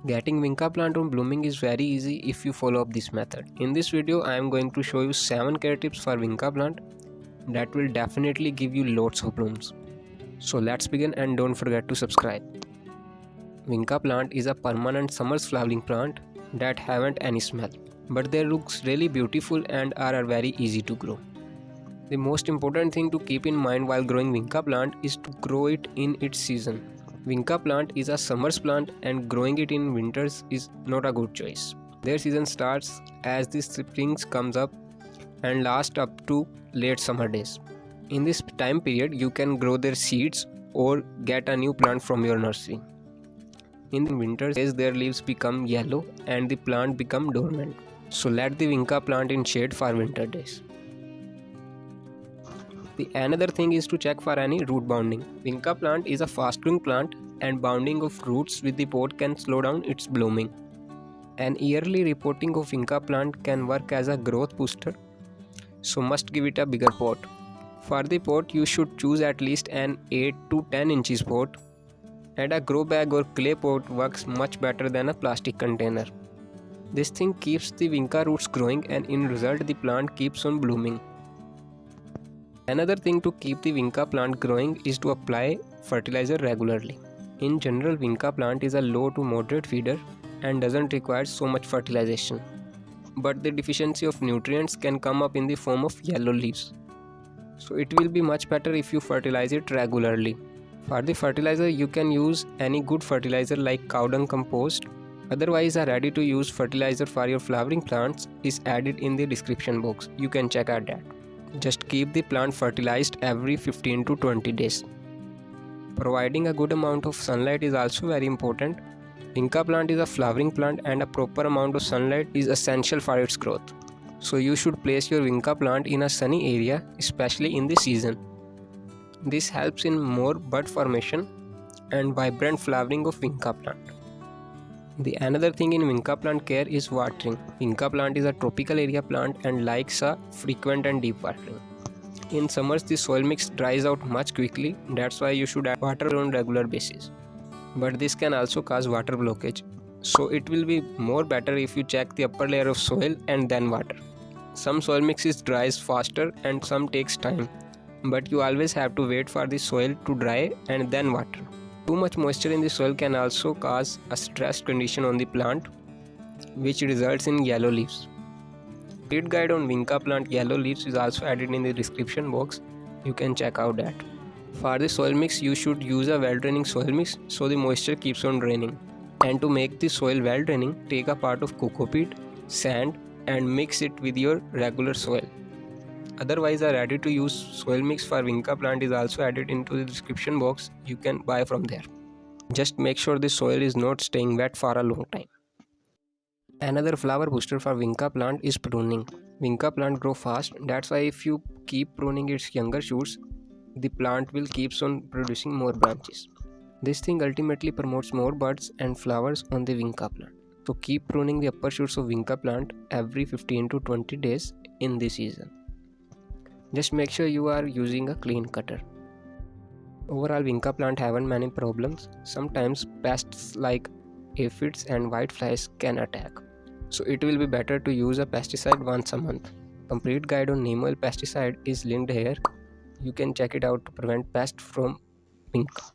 Getting Vinca plant on blooming is very easy if you follow up this method. In this video, I am going to show you 7 care tips for Vinca plant that will definitely give you lots of blooms. So let's begin, and don't forget to subscribe. Vinca plant is a permanent summer flowering plant that haven't any smell, but they looks really beautiful and are very easy to grow. The most important thing to keep in mind while growing Vinca plant is to grow it in its season. Vinca plant is a summer's plant and growing it in winters is not a good choice. Their season starts as the springs comes up and lasts up to late summer days. In this time period, you can grow their seeds or get a new plant from your nursery. In the winter days, their leaves become yellow and the plant become dormant. So let the Vinca plant in shade for winter days. The another thing is to check for any root bounding. Vinca plant is a fast growing plant and bounding of roots with the pot can slow down its blooming. An yearly repotting of Vinca plant can work as a growth booster, so must give it a bigger pot. For the pot, you should choose at least an 8 to 10 inches pot, and a grow bag or clay pot works much better than a plastic container. This thing keeps the Vinca roots growing and in result the plant keeps on blooming. Another thing to keep the Vinca plant growing is to apply fertilizer regularly. In general, Vinca plant is a low to moderate feeder and doesn't require so much fertilization. But the deficiency of nutrients can come up in the form of yellow leaves. So it will be much better if you fertilize it regularly. For the fertilizer, you can use any good fertilizer like Cow Dung Compost. Otherwise, a ready to use fertilizer for your flowering plants is added in the description box. You can check out that. Just keep the plant fertilized every 15 to 20 days. Providing a good amount of sunlight is also very important. Vinca plant is a flowering plant and a proper amount of sunlight is essential for its growth. So you should place your Vinca plant in a sunny area, especially in the season. This helps in more bud formation and vibrant flowering of Vinca plant. The another thing in Vinca plant care is watering. Vinca plant is a tropical area plant and likes a frequent and deep watering. In summers, the soil mix dries out much quickly, that's why you should add water on regular basis. But this can also cause water blockage, so it will be more better if you check the upper layer of soil and then water. Some soil mixes dries faster and some takes time, but you always have to wait for the soil to dry and then water. Too much moisture in the soil can also cause a stressed condition on the plant, which results in yellow leaves. Complete guide on Vinca plant yellow leaves is also added in the description box. You can check out that. For the soil mix, you should use a well draining soil mix so the moisture keeps on draining. And to make the soil well draining, take a part of cocopeat, sand and mix it with your regular soil. Otherwise, a ready to use soil mix for Vinca plant is also added into the description box. You can buy from there. Just make sure the soil is not staying wet for a long time. Another flower booster for Vinca plant is pruning. Vinca plant grow fast, that's why if you keep pruning its younger shoots, the plant will keeps on producing more branches. This thing ultimately promotes more buds and flowers on the Vinca plant. So keep pruning the upper shoots of Vinca plant every 15 to 20 days in this season. Just make sure you are using a clean cutter. Overall, Vinca plant haven't many problems. Sometimes pests like aphids and whiteflies can attack. So it will be better to use a pesticide once a month. Complete guide on Neem oil pesticide is linked here. You can check it out to prevent pests from Vinca.